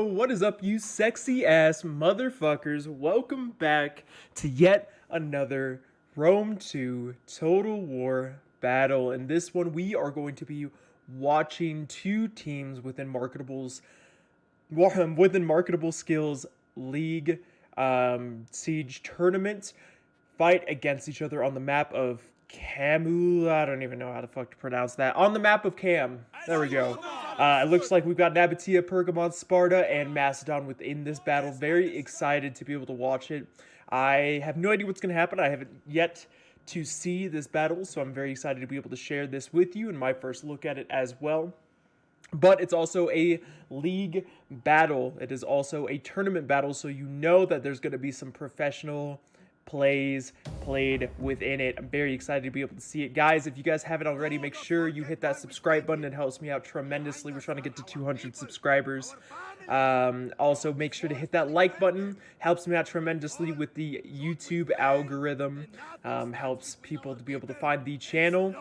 what is up, you sexy ass motherfuckers? Welcome back to yet another Rome 2 Total War battle. In this one, we are going to be watching two teams within marketable skills league siege tournament fight against each other on the map of Camu. I don't even know how the fuck to pronounce that. On the map of Cam. There we go. It looks like we've got Nabatea, Pergamon, Sparta, and Macedon within this battle. Very excited to be able to watch it. I have no idea what's going to happen. I haven't yet to see this battle, so I'm very excited to be able to share this with you and my first look at it as well. But it's also a league battle. It is also a tournament battle, so you know that there's going to be some professional plays played within it. I'm very excited to be able to see it. Guys, if you guys haven't already, make sure you hit that subscribe button. It helps me out tremendously. We're trying to get to 200 subscribers. Also, make sure to hit that like button. Helps me out tremendously with the YouTube algorithm. Helps people to be able to find the channel.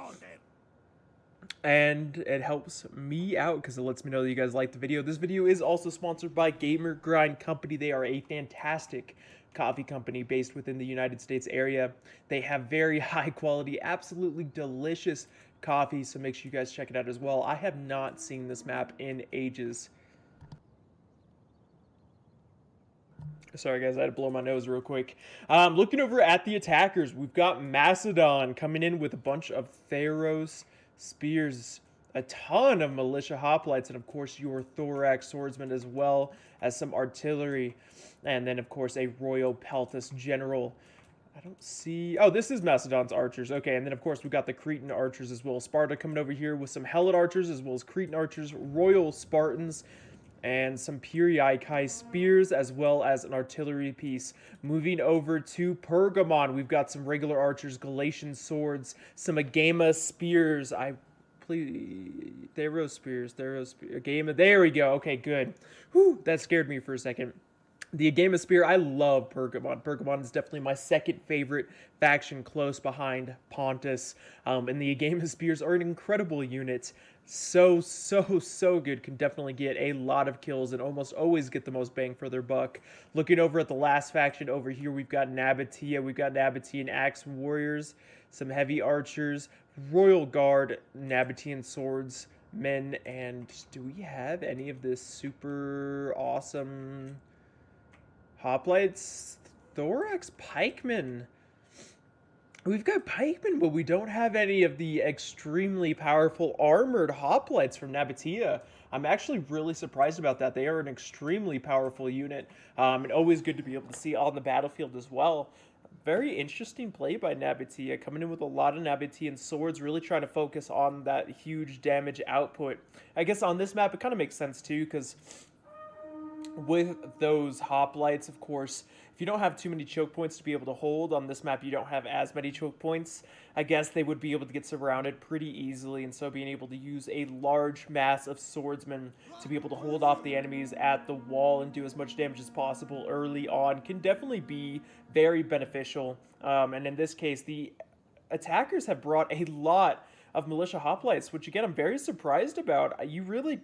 And it helps me out because it lets me know that you guys like the video. This video is also sponsored by Gamer Grind Company. They are a fantastic coffee company based within the United States area. They have very high quality, absolutely delicious coffee, so make sure you guys check it out as well. I have not seen this map in ages. Sorry guys, I had to blow my nose real quick. Looking over at the attackers, we've got Macedon coming in with a bunch of Theros spears, a ton of militia hoplites, and of course your thorax swordsmen, as well as some artillery, and then of course a royal peltas general. I don't see... Oh, this is Macedon's archers. Okay, and then of course we got the Cretan archers as well. Sparta coming over here with some Helot archers as well as Cretan archers, royal Spartans, and some Pyrrhici spears, as well as an artillery piece. Moving over to Pergamon, we've got some regular archers, Galatian swords, some Agama spears. Theros spears. Agama, there we go. Okay, good. Whew, that scared me for a second. The Agama spear, I love Pergamon. Pergamon is definitely my second favorite faction, close behind Pontus. And the Agama spears are an incredible unit. So good. Can definitely get a lot of kills and almost always get the most bang for their buck. Looking over at the last faction over here, we've got Nabatea. We've got Nabatean axe warriors, some heavy archers, royal guard, Nabatean swords, men, and do we have any of this super awesome hoplites? Thorax pikemen. We've got pikemen, but we don't have any of the extremely powerful armored hoplites from Nabatea. I'm actually really surprised about that. They are an extremely powerful unit, and always good to be able to see on the battlefield as well. Very interesting play by Nabatea, coming in with a lot of Nabatean swords, really trying to focus on that huge damage output. I guess on this map, it kind of makes sense too, because with those hoplites, of course, if you don't have too many choke points to be able to hold on this map, you don't have as many choke points. I guess they would be able to get surrounded pretty easily, and so being able to use a large mass of swordsmen to be able to hold off the enemies at the wall and do as much damage as possible early on can definitely be very beneficial. And in this case, the attackers have brought a lot of militia hoplites, which again, I'm very surprised about. I usually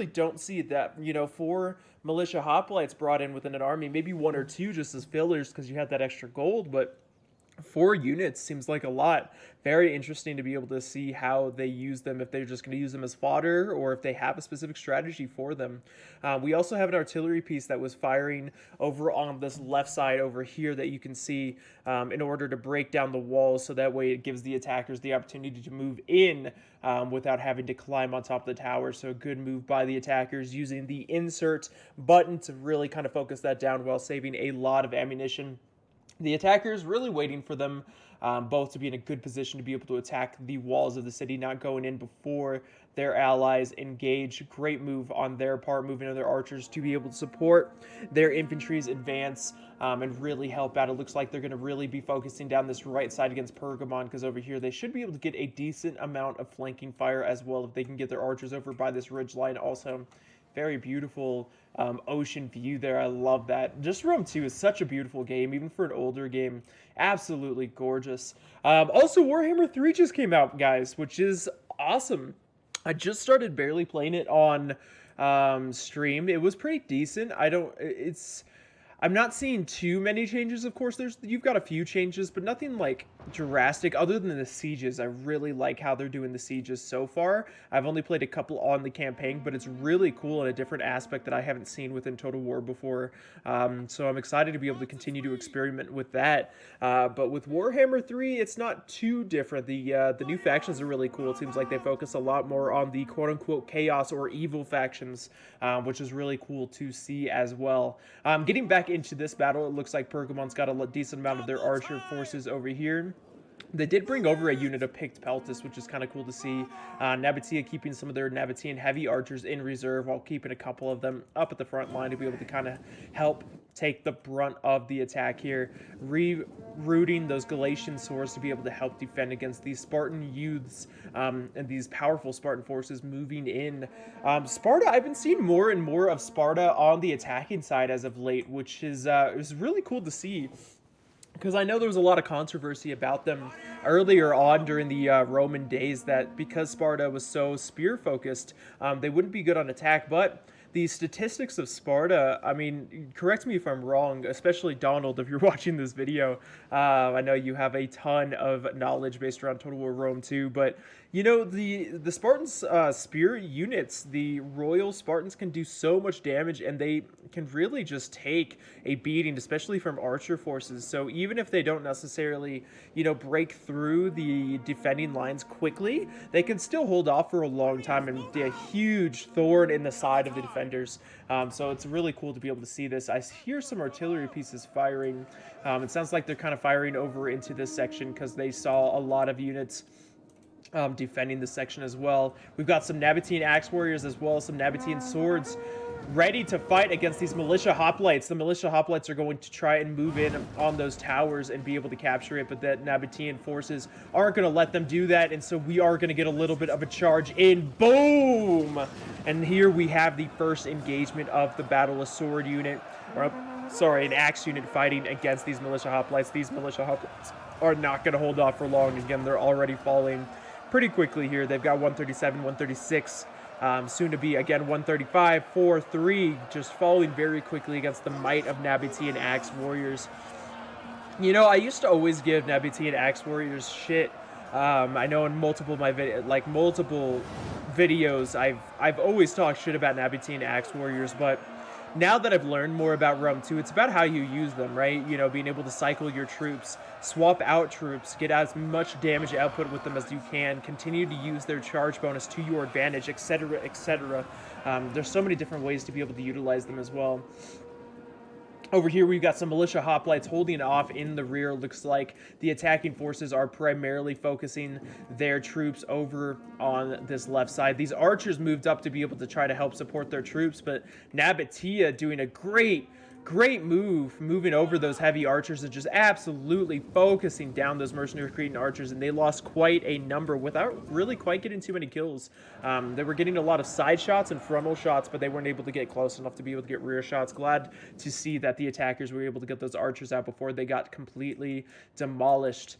don't see that, 4 militia hoplites brought in within an army, maybe 1 or 2 just as fillers because you had that extra gold, but 4 units seems like a lot. Very interesting to be able to see how they use them, if they're just going to use them as fodder or if they have a specific strategy for them. We also have an artillery piece that was firing over on this left side over here that you can see in order to break down the walls, so that way it gives the attackers the opportunity to move in without having to climb on top of the tower. So a good move by the attackers, using the insert button to really kind of focus that down while saving a lot of ammunition. The attackers really waiting for them both to be in a good position to be able to attack the walls of the city, not going in before their allies engage. Great move on their part, moving on their archers to be able to support their infantry's advance and really help out. It looks like they're going to really be focusing down this right side against Pergamon, because over here they should be able to get a decent amount of flanking fire as well if they can get their archers over by this ridge line. Also, very beautiful ocean view there. I love that. Just Rome 2 is such a beautiful game, even for an older game. Absolutely gorgeous. Also, Warhammer 3 just came out, guys, which is awesome. I just started barely playing it on stream. It was pretty decent. I don't. It's I'm not seeing too many changes. Of course, you've got a few changes, but nothing like drastic other than the sieges. I really like how they're doing the sieges so far. I've only played a couple on the campaign, but it's really cool in a different aspect that I haven't seen within Total War before. So I'm excited to be able to continue to experiment with that. But with Warhammer 3, it's not too different. The new factions are really cool. It seems like they focus a lot more on the quote-unquote chaos or evil factions, which is really cool to see as well. Getting back into this battle, it looks like Pergamon's got a decent amount of their archer forces over here. They did bring over a unit of picked peltas, which is kind of cool to see. Nabatea keeping some of their Nabatean heavy archers in reserve while keeping a couple of them up at the front line to be able to kind of help take the brunt of the attack here. Rerouting those Galatian swords to be able to help defend against these Spartan youths and these powerful Spartan forces moving in. Sparta, I've been seeing more and more of Sparta on the attacking side as of late, which is really cool to see. Because I know there was a lot of controversy about them earlier on during the Roman days that because Sparta was so spear-focused, they wouldn't be good on attack. But the statistics of Sparta, I mean, correct me if I'm wrong, especially Donald, if you're watching this video. I know you have a ton of knowledge based around Total War Rome too, but you know, the Spartans' spear units, the Royal Spartans can do so much damage, and they can really just take a beating, especially from archer forces. So even if they don't necessarily, you know, break through the defending lines quickly, they can still hold off for a long time and be a huge thorn in the side of the defenders. So it's really cool to be able to see this. I hear some artillery pieces firing. It sounds like they're kind of firing over into this section because they saw a lot of units defending this section as well. We've got some Nabatean axe warriors as well as some Nabatean swords ready to fight against these militia hoplites. The militia hoplites are going to try and move in on those towers and be able to capture it, but the Nabatean forces aren't going to let them do that, and so we are going to get a little bit of a charge in. Boom! And here we have the first engagement of the battle, a sword unit, or sorry, an axe unit fighting against these militia hoplites. These militia hoplites are not going to hold off for long. Again, they're already falling pretty quickly here. They've got 137, 136, soon to be again 135, 4, 3, just falling very quickly against the might of Nabatean axe warriors. You know, I used to always give Nabatean axe warriors shit. I know in multiple videos, I've always talked shit about Nabatean axe warriors, but now that I've learned more about Rome 2, it's about how you use them, right? You know, being able to cycle your troops, swap out troops, get as much damage output with them as you can, continue to use their charge bonus to your advantage, etc., etc. There's so many different ways to be able to utilize them as well. Over here, we've got some militia hoplites holding off in the rear. Looks like the attacking forces are primarily focusing their troops over on this left side. These archers moved up to be able to try to help support their troops, but Nabatea doing a great move, moving over those heavy archers and just absolutely focusing down those mercenary Cretan archers, and they lost quite a number without really quite getting too many kills. They were getting a lot of side shots and frontal shots, but they weren't able to get close enough to be able to get rear shots. Glad to see that the attackers were able to get those archers out before they got completely demolished.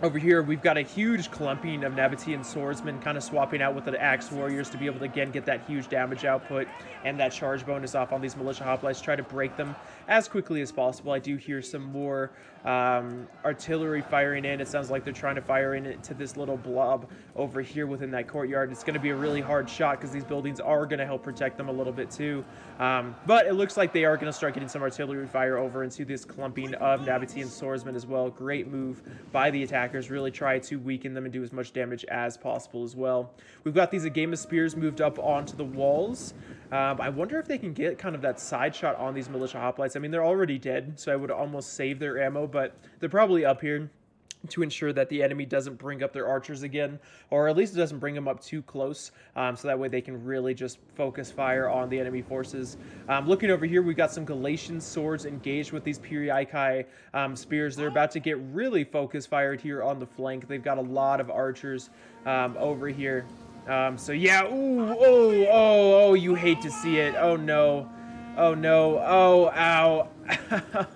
Over here, we've got a huge clumping of Nabatean swordsmen kind of swapping out with the axe warriors to be able to, again, get that huge damage output and that charge bonus off on these militia hoplites. Try to break them as quickly as possible. I do hear some more artillery firing in. It sounds like they're trying to fire into this little blob over here within that courtyard. It's going to be a really hard shot because these buildings are going to help protect them a little bit too. But it looks like they are going to start getting some artillery fire over into this clumping of Nabatean swordsmen as well. Great move by the attackers. Really try to weaken them and do as much damage as possible as well. We've got these Agama spears moved up onto the walls. I wonder if they can get kind of that side shot on these militia hoplites. I mean, they're already dead, so I would almost save their ammo, but they're probably up here to ensure that the enemy doesn't bring up their archers again, or at least it doesn't bring them up too close, so that way they can really just focus fire on the enemy forces. Looking over here, we've got some Galatian swords engaged with these Pyrrhici spears. They're about to get really focus fired here on the flank. They've got a lot of archers over here. So yeah, ooh, oh, you hate to see it. Oh no, oh, ow,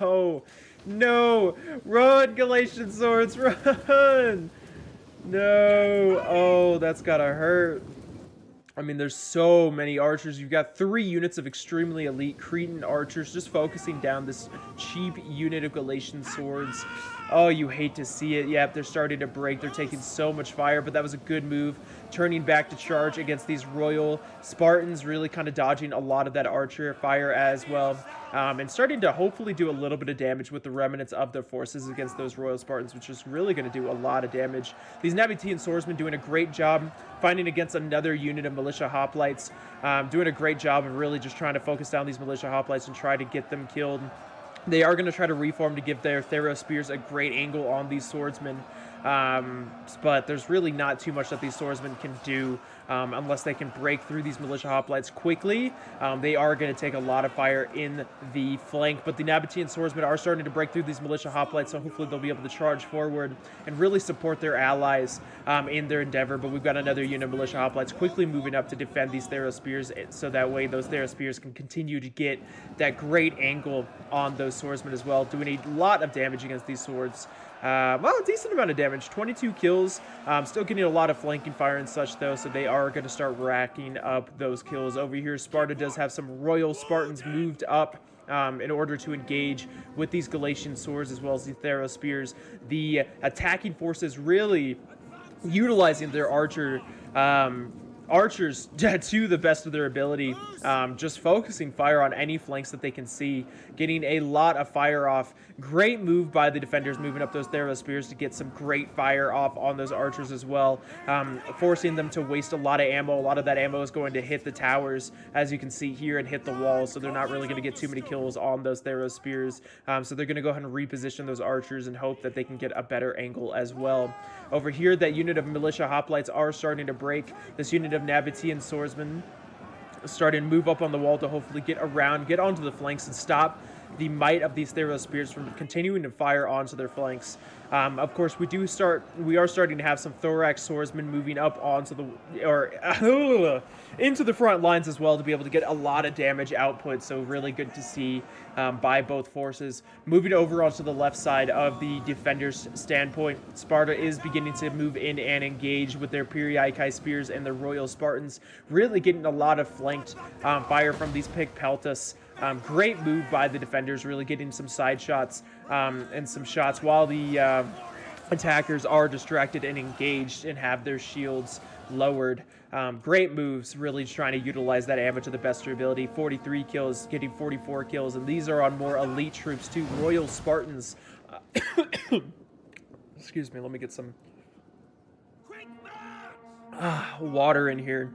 oh, no, run, Galatian swords, run! No, oh, that's gotta hurt. I mean, there's so many archers. You've got 3 units of extremely elite Cretan archers just focusing down this cheap unit of Galatian swords. Oh, you hate to see it. Yep, they're starting to break. They're taking so much fire, but that was a good move. Turning back to charge against these royal Spartans, really kind of dodging a lot of that archer fire as well. And starting to hopefully do a little bit of damage with the remnants of their forces against those royal Spartans, which is really going to do a lot of damage. These Nabatean swordsmen doing a great job fighting against another unit of militia hoplites, doing a great job of really just trying to focus down these militia hoplites and try to get them killed. They are going to try to reform to give their Thero spears a great angle on these swordsmen. But there's really not too much that these swordsmen can do unless they can break through these militia hoplites quickly. They are going to take a lot of fire in the flank, but the Nabatean swordsmen are starting to break through these militia hoplites, so hopefully they'll be able to charge forward and really support their allies in their endeavor. But we've got another unit of militia hoplites quickly moving up to defend these Thero spears, so that way those Thero spears can continue to get that great angle on those swordsmen as well, doing a lot of damage against these swords. Well, a decent amount of damage, 22 kills, still getting a lot of flanking fire and such though, so they are going to start racking up those kills. Over here, Sparta does have some royal Spartans moved up in order to engage with these Galatian swords as well as the Thero spears. The attacking forces really utilizing their archers to the best of their ability, just focusing fire on any flanks that they can see, getting a lot of fire off. Great move by the defenders moving up those Thero spears to get some great fire off on those archers as well, forcing them to waste a lot of ammo. A lot of that ammo is going to hit the towers, as you can see here, and hit the walls, so they're not really going to get too many kills on those Thero spears. So they're going to go ahead and reposition those archers and hope that they can get a better angle as well. Over here, that unit of militia hoplites are starting to break. This unit of Nabatean swordsmen starting to move up on the wall to hopefully get around, get onto the flanks, and stop the might of these Thero spears from continuing to fire onto their flanks. Of course, we are starting to have some thorax swordsmen moving up onto into the front lines as well to be able to get a lot of damage output. So really good to see by both forces. Moving over onto the left side of the defenders' standpoint, Sparta is beginning to move in and engage with their Perioikei spears and the royal Spartans, really getting a lot of flanked fire from these Picpeltus. Great move by the defenders, really getting some side shots and some shots while the attackers are distracted and engaged and have their shields lowered. Great moves, really trying to utilize that ammo to the best of their ability. 43 kills, getting 44 kills, and these are on more elite troops too. Royal Spartans. Excuse me, let me get some water in here.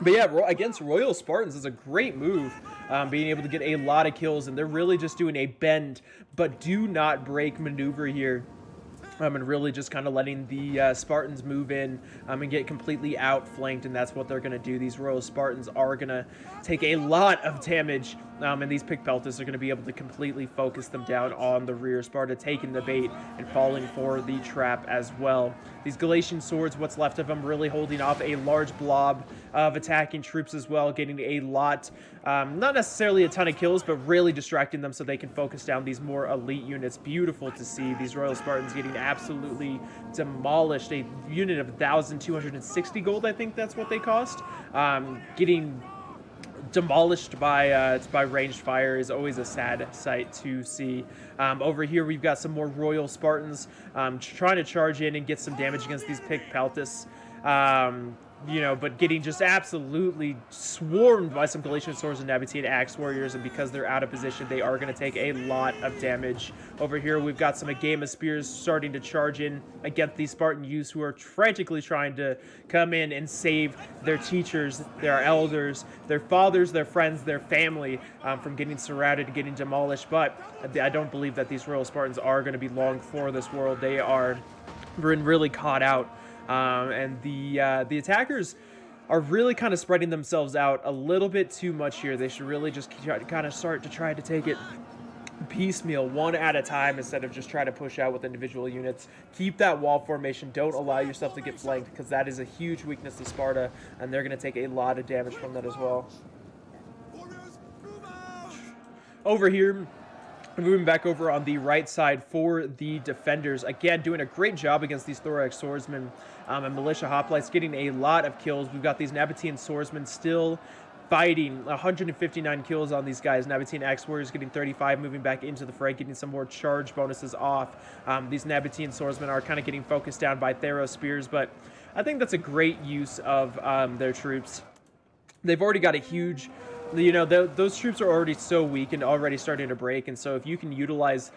But yeah, against Royal Spartans is a great move, being able to get a lot of kills, and they're really just doing a bend but do not break maneuver here. And really just kind of letting the Spartans move in and get completely outflanked, and that's what they're going to do. These Royal Spartans are going to take a lot of damage, and these Picpeltus are going to be able to completely focus them down on the rear. Sparta taking the bait and falling for the trap as well. These Galatian swords, what's left of them, really holding off a large blob of attacking troops as well, getting a lot, not necessarily a ton of kills, but really distracting them so they can focus down these more elite units. Beautiful to see these Royal Spartans getting absolutely demolished. A unit of 1,260 gold, I think that's what they cost. Getting demolished by ranged fire is always a sad sight to see. Over here we've got some more Royal Spartans trying to charge in and get some damage against these Picpeltus. But getting just absolutely swarmed by some Galatian swords and Nabatean axe warriors, and because they're out of position, they are going to take a lot of damage. Over here, we've got some Agama spears starting to charge in against these Spartan youths who are frantically trying to come in and save their teachers, their elders, their fathers, their friends, their family from getting surrounded and getting demolished. But I don't believe that these Royal Spartans are going to be long for this world. They are really caught out. And the attackers are really kind of spreading themselves out a little bit too much here. They should really just kind of start to try to take it piecemeal, one at a time, instead of just try to push out with individual units. Keep that wall formation. Don't allow yourself to get flanked, because that is a huge weakness to Sparta, and they're going to take a lot of damage from that as well. Over here, Moving back over on the right side for the defenders. Again, doing a great job against these Thorax swordsmen and militia hoplites, getting a lot of kills. We've got these Nabatean swordsmen still fighting. 159 kills on these guys. Nabatean axe warriors getting 35, moving back into the fray, getting some more charge bonuses off. These Nabatean swordsmen are kind of getting focused down by Theros spears, but I think that's a great use of their troops. They've already got a huge, those troops are already so weak and already starting to break, and so if you can utilize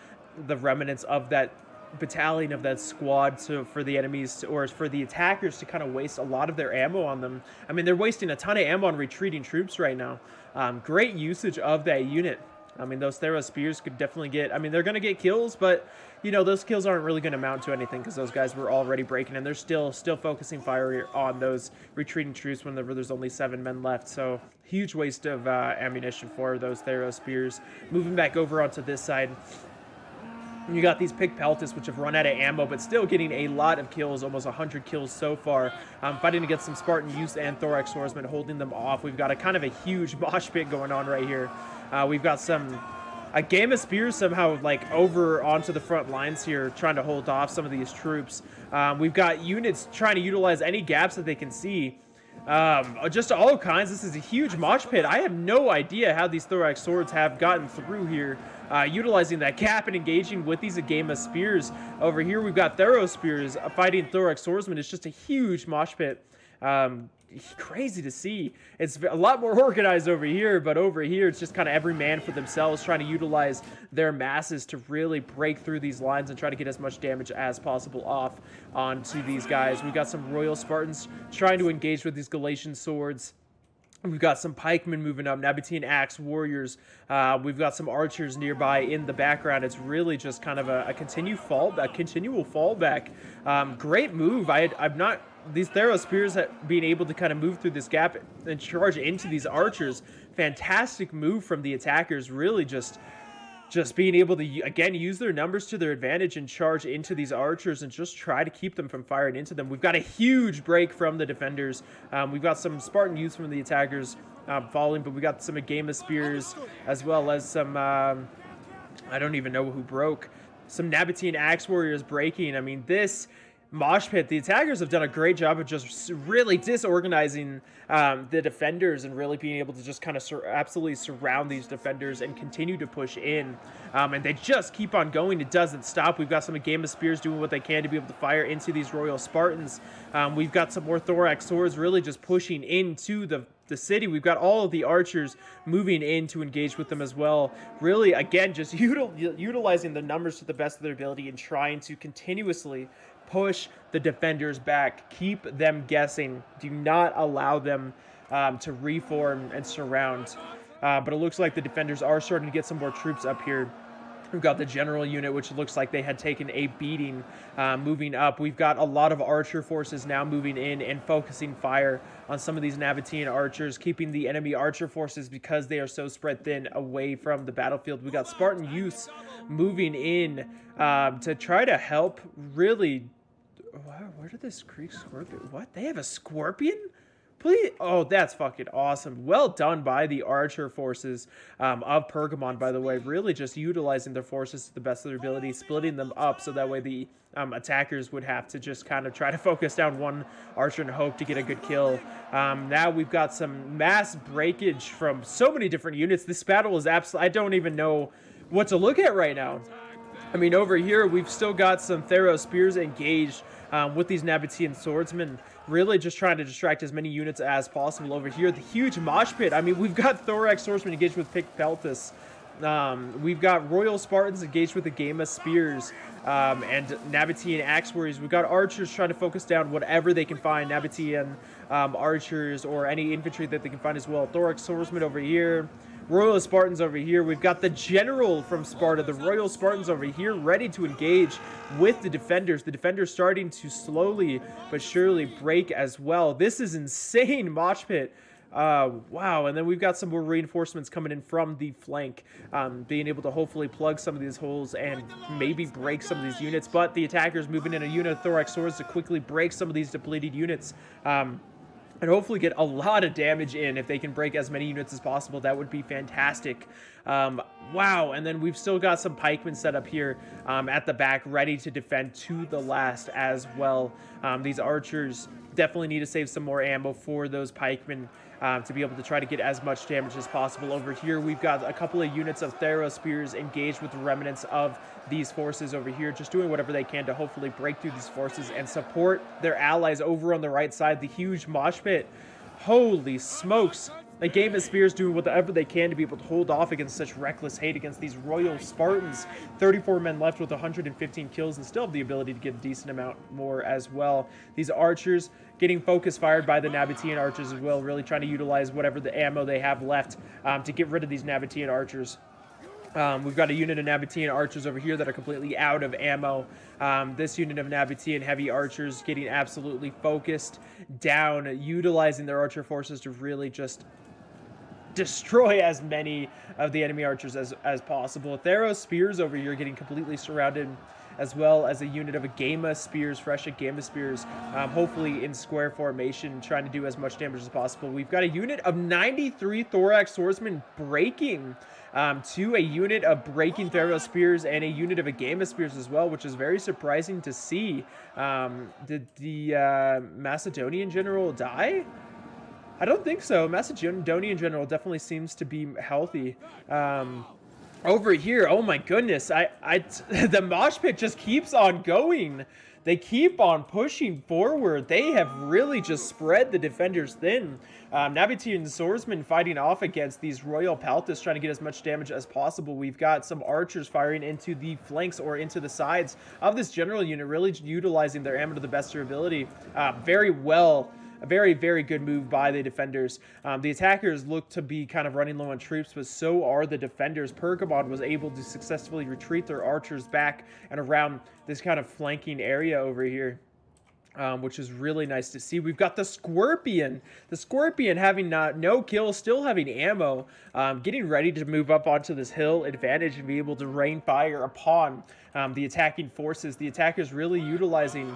the remnants of that battalion, of that squad, for the enemies or for the attackers to kind of waste a lot of their ammo on them. I mean, they're wasting a ton of ammo on retreating troops right now. Great usage of that unit. I mean, those Theros spears could definitely get, I mean, they're going to get kills, but, those kills aren't really going to amount to anything because those guys were already breaking, and they're still focusing fire on those retreating troops whenever there's only 7 men left. So, huge waste of ammunition for those Theros spears. Moving back over onto this side, you got these Pick Peltis, which have run out of ammo, but still getting a lot of kills, almost 100 kills so far. Fighting against some Spartan youths and Thorax swordsmen, holding them off. We've got a kind of a huge mosh pit going on right here. We've got a game of spears somehow like over onto the front lines here, trying to hold off some of these troops. We've got units trying to utilize any gaps that they can see. Just all kinds. This is a huge mosh pit. I have no idea how these Thorax swords have gotten through here, utilizing that gap and engaging with these Agama spears. Over here, we've got Theros spears fighting Thorax swordsmen. It's just a huge mosh pit. Crazy to see. It's a lot more organized over here, but over here it's just kind of every man for themselves, trying to utilize their masses to really break through these lines and try to get as much damage as possible off onto these guys. We've got some Royal Spartans trying to engage with these Galatian swords. We've got some pikemen moving up, Nabatean axe warriors. We've got some archers nearby in the background. It's really just kind of a continual fallback. Great move. I'm not. These Theros spears being able to kind of move through this gap and charge into these archers. Fantastic move from the attackers. Really just being able to, again, use their numbers to their advantage and charge into these archers and just try to keep them from firing into them. We've got a huge break from the defenders. We've got some Spartan youths from the attackers falling, but we got some Agama spears as well as some, I don't even know who broke, some Nabatean axe warriors breaking. I mean, this mosh pit, the attackers have done a great job of just really disorganizing the defenders and really being able to just kind of absolutely surround these defenders and continue to push in. And they just keep on going. It doesn't stop. We've got some Agama spears doing what they can to be able to fire into these Royal Spartans. We've got some more Thorax swords really just pushing into the city. We've got all of the archers moving in to engage with them as well. Really, again, just utilizing the numbers to the best of their ability and trying to continuously push the defenders back, keep them guessing, do not allow them to reform and surround. But it looks like the defenders are starting to get some more troops up here. We've got the general unit, which looks like they had taken a beating, moving up. We've got a lot of archer forces now moving in and focusing fire on some of these Nabatean archers, keeping the enemy archer forces, because they are so spread thin, away from the battlefield. We got Spartan youths moving in to try to help really. Where did this Greek scorpion? What? They have a scorpion? Please. Oh, that's fucking awesome. Well done by the archer forces of Pergamon, by the way. Really just utilizing their forces to the best of their ability, splitting them up so that way the attackers would have to just kind of try to focus down one archer and hope to get a good kill. Now we've got some mass breakage from so many different units. This battle is absolutely. I don't even know what to look at right now. I mean, over here, we've still got some Theros spears engaged with these Nabatean swordsmen, really just trying to distract as many units as possible. Over here, the huge mosh pit. I mean, we've got Thorax swordsmen engaged with Pick Peltis. We've got Royal Spartans engaged with the Agama spears and Nabatean axe warriors. We've got archers trying to focus down whatever they can find, Nabatean archers or any infantry that they can find as well. Thorax swordsmen over here. Royal Spartans over here. We've got the general from Sparta, the Royal Spartans over here, ready to engage with the defenders. The defenders starting to slowly but surely break as well. This is insane mosh pit. Wow. And then we've got some more reinforcements coming in from the flank, being able to hopefully plug some of these holes and maybe break some of these units. But the attackers moving in a unit of Thorax swords to quickly break some of these depleted units. And hopefully get a lot of damage in. If they can break as many units as possible, that would be fantastic. Wow, and then we've still got some pikemen set up here at the back, ready to defend to the last as well. These archers definitely need to save some more ammo for those pikemen to be able to try to get as much damage as possible. Over here, we've got a couple of units of Thero spears engaged with the remnants of these forces over here, just doing whatever they can to hopefully break through these forces and support their allies over on the right side. The huge mosh pit. Holy smokes. The game of spears doing whatever they can to be able to hold off against such reckless hate against these royal Spartans. 34 men left with 115 kills and still have the ability to get a decent amount more as well. These archers getting focus fired by the Nabatean archers as well, really trying to utilize whatever the ammo they have left to get rid of these Nabatean archers. We've got a unit of Nabatean archers over here that are completely out of ammo. This unit of Nabatean heavy archers getting absolutely focused down, utilizing their archer forces to really just destroy as many of the enemy archers as possible. Theros spears over here getting completely surrounded, as well as a unit of Agama spears, fresh Agama spears, hopefully in square formation, trying to do as much damage as possible. We've got a unit of 93 thorax swordsmen breaking to a unit of breaking Theros spears and a unit of Agama spears as well, which is very surprising to see. Did the Macedonian general die? I don't think so. Macedonian general definitely seems to be healthy. Over here, oh my goodness, the mosh pit just keeps on going. They keep on pushing forward. They have really just spread the defenders thin. Nabatean swordsmen fighting off against these royal Paltas, trying to get as much damage as possible. We've got some archers firing into the flanks or into the sides of this general unit, really utilizing their ammo to the best of their ability. Very well. A very, very good move by the defenders. The attackers look to be kind of running low on troops, but so are the defenders. Pergamon was able to successfully retreat their archers back and around this kind of flanking area over here. Which is really nice to see. We've got the Scorpion. The Scorpion having no kills, still having ammo, getting ready to move up onto this hill advantage and be able to rain fire upon the attacking forces. The attackers really utilizing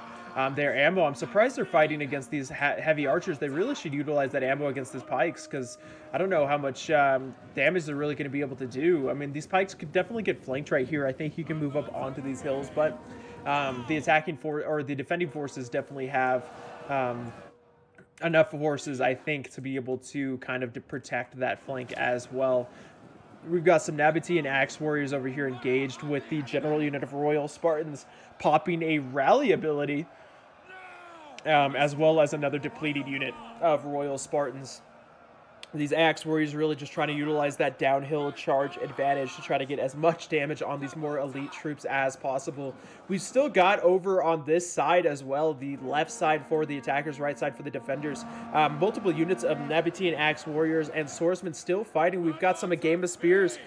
their ammo. I'm surprised they're fighting against these heavy archers. They really should utilize that ammo against these pikes, because I don't know how much damage they're really going to be able to do. I mean, these pikes could definitely get flanked right here. I think you can move up onto these hills, but the attacking or the defending forces definitely have enough forces, I think, to be able to kind of protect that flank as well. We've got some Nabatean Axe Warriors over here engaged with the general unit of Royal Spartans, popping a rally ability, as well as another depleted unit of Royal Spartans. These Axe Warriors really just trying to utilize that downhill charge advantage to try to get as much damage on these more elite troops as possible. We've still got over on this side as well, the left side for the attackers, right side for the defenders. Multiple units of Nabatean Axe Warriors and Swordsmen still fighting. We've got some Agama Spears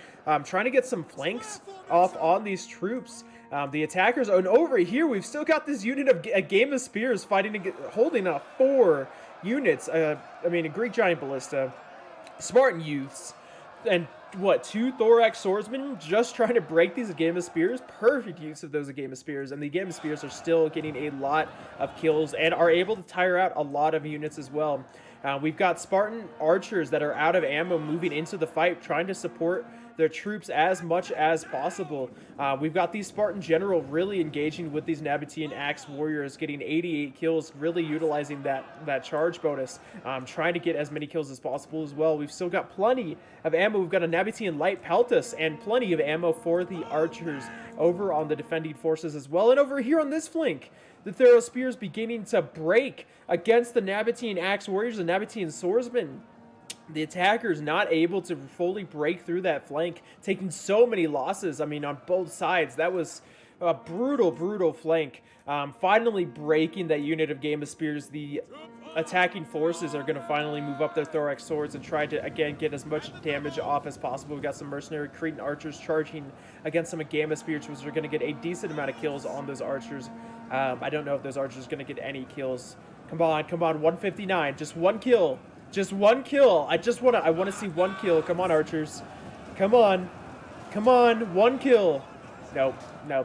trying to get some flanks off on these troops. The attackers, and over here, we've still got this unit of Agama Spears fighting, holding up 4 units. A Greek Giant Ballista, Spartan youths, and 2 thorax swordsmen just trying to break these Agama Spears. Perfect use of those Agama Spears, and the Agama Spears are still getting a lot of kills and are able to tire out a lot of units as well. We've got Spartan archers that are out of ammo moving into the fight, trying to support their troops as much as possible. We've got these Spartan general really engaging with these Nabatean Axe Warriors, getting 88 kills, really utilizing that charge bonus, trying to get as many kills as possible as well. We've still got plenty of ammo. We've got a Nabatean Light Peltas and plenty of ammo for the archers over on the defending forces as well. And over here on this flank, the Theros Spears beginning to break against the Nabatean Axe Warriors and Nabatean Swordsmen. The attackers not able to fully break through that flank, taking so many losses, on both sides. That was a brutal, brutal flank. Finally breaking that unit of Agama Spears. The attacking forces are going to finally move up their thorax swords and try to, again, get as much damage off as possible. We've got some mercenary Cretan archers charging against some Agama Spears, which are going to get a decent amount of kills on those archers. I don't know if those archers are going to get any kills. Come on, 159. Just one kill. Just one kill. I want to see one kill. Come on, archers. Come on, one kill. Nope,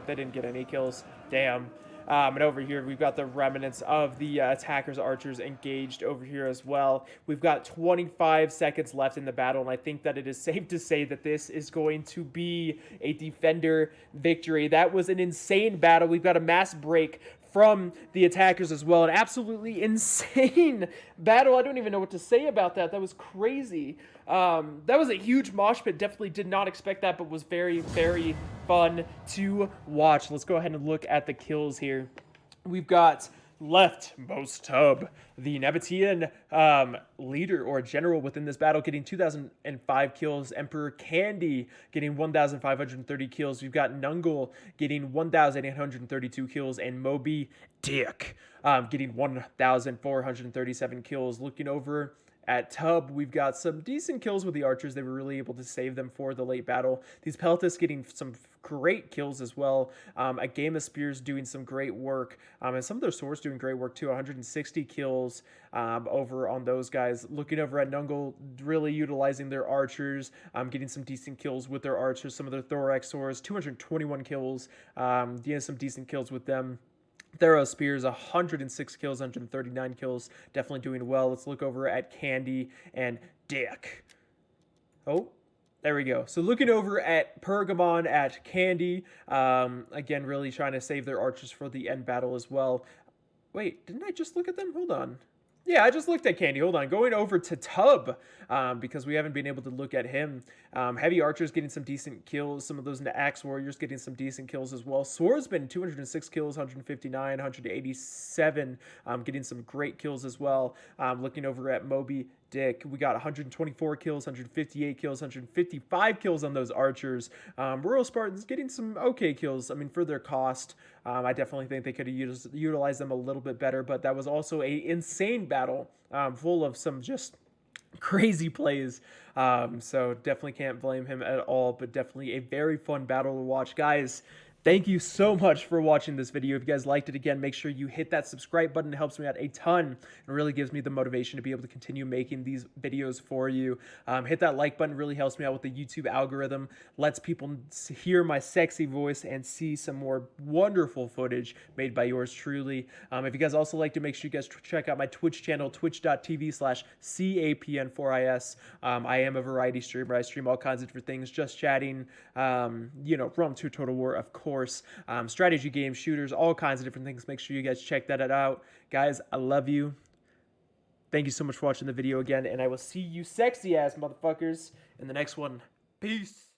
they didn't get any kills. Damn. And over here, we've got the remnants of the attackers' archers engaged over here as well. We've got 25 seconds left in the battle, and I think that it is safe to say that this is going to be a defender victory. That was an insane battle. We've got a mass break from the attackers as well. An absolutely insane battle. I don't even know what to say about that. That was crazy. That was a huge mosh pit. Definitely did not expect that, but was very, very fun to watch. Let's go ahead and look at the kills here. We've got leftmost tub, the Nabatean leader or general within this battle, getting 2,005 kills. Emperor Candy getting 1,530 kills. We've got Nungle getting 1,832 kills, and Moby Dick getting 1,437 kills. Looking over at Tub, we've got some decent kills with the archers. They were really able to save them for the late battle. These Peltas getting some great kills as well. A Game of Spears doing some great work. And some of their swords doing great work too. 160 kills over on those guys. Looking over at Nungle, really utilizing their archers, getting some decent kills with their archers. Some of their thorax swords, 221 kills. Getting some decent kills with them. Thero Spears, 106 kills, 139 kills. Definitely doing well. Let's look over at Candy and Dick. Oh, there we go. So looking over at Pergamon, at Candy, again, really trying to save their archers for the end battle as well. Wait, didn't I just look at them? Hold on. Yeah, I just looked at Candy. Hold on. Going over to Tub, because we haven't been able to look at him. Heavy Archers getting some decent kills. Some of those Axe Warriors getting some decent kills as well. Swordsman, 206 kills, 159, 187, getting some great kills as well. Looking over at Moby Dick, we got 124 kills, 158 kills, 155 kills on those archers. Royal Spartans getting some okay kills. I mean, for their cost, I definitely think they could have utilized them a little bit better, but that was also a insane battle, full of some just crazy plays. So definitely can't blame him at all, but definitely a very fun battle to watch. Guys, thank you so much for watching this video. If you guys liked it, again, make sure you hit that subscribe button. It helps me out a ton and really gives me the motivation to be able to continue making these videos for you. Hit that like button. Really helps me out with the YouTube algorithm. Lets people hear my sexy voice and see some more wonderful footage made by yours truly. If you guys also like to, make sure you guys check out my Twitch channel, twitch.tv/CAPN4IS. I am a variety streamer. I stream all kinds of different things, just chatting, Realm 2 Total War, of course. Strategy games, shooters, all kinds of different things. Make sure you guys check that out. Guys, I love you. Thank you so much for watching the video again, and I will see you sexy ass motherfuckers in the next one. Peace.